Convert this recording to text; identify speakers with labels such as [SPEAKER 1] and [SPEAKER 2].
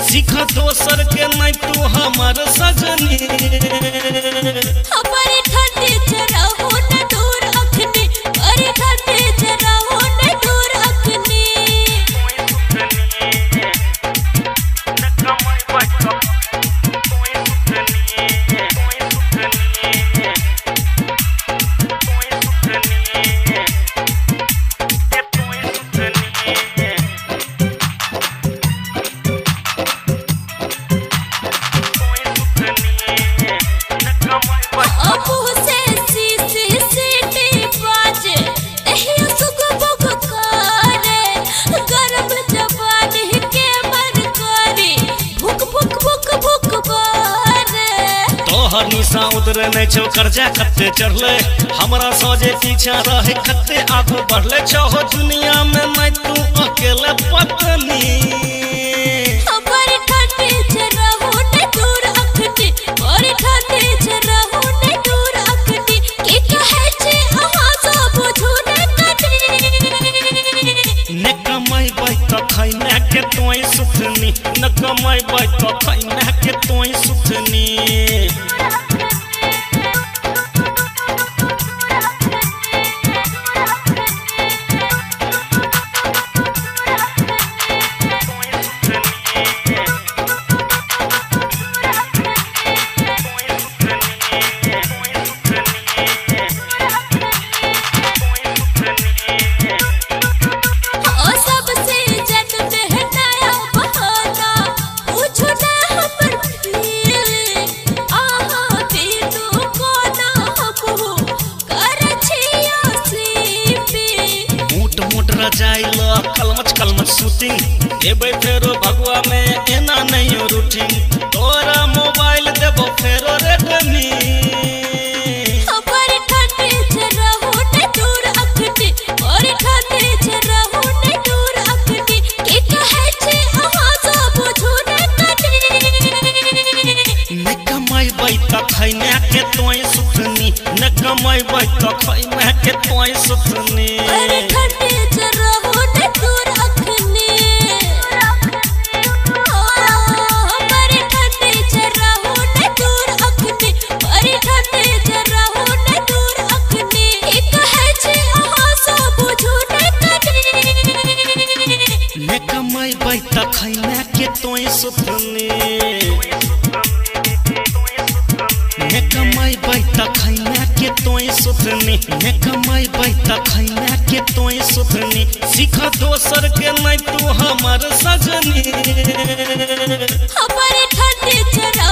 [SPEAKER 1] सीख दोसर के नहीं तू हमर सजनी
[SPEAKER 2] हमारे ठंडे जरा हो न दूर अखनी अरे ठंडे जरा हो न दूर अखनी
[SPEAKER 1] निशा उतरे नहीं छो कर्जा कत्ते चढ़ले हमरा सोजे पीछा रहे कत्ते आगू बढ़ले चाहो दुनिया में नहीं तू अकेले पत्नी
[SPEAKER 2] हमारे ठंडे जरा हो न दूर अखनी और ठंडे जरा हो न दूर अखनी के कहे छे अहां सब झूठ कटी
[SPEAKER 1] न कमाई बैठ खैना के तोई सुथनी न कमाई बैठ खैना के तोई सुथनी कलमच शूटिंग एबे फेरो भगवा में एना नहीं रूटिंग तोरा मोबाइल देबो फेरो रेडमी
[SPEAKER 2] हमारे ठंडे जरा हो न दूर अखनी और ठंडे जरा हो न दूर अखनी के कहे छे अहां सब झूठ कटी
[SPEAKER 1] न कमाई बैठ खैना के तोई सुथनी न कमाई बैठ खैना के तोई सुथनी
[SPEAKER 2] अरे ठंडे जरा हो न दूर अखनी हमारे ठंडे जरा हो न दूर अखनी अरे ठंडे जरा हो न दूर अखनी के कहे छे अहां सब झूठ कटी
[SPEAKER 1] न कमाई बैठ खैना के तोई सुथनी न कमाई बैठ खैना के तोई सुथनी न कमाई बैठ खैना के तोई सुथनी सीख दोसर के नहीं तू हमर सजनी
[SPEAKER 2] हमारे ठंडे जरा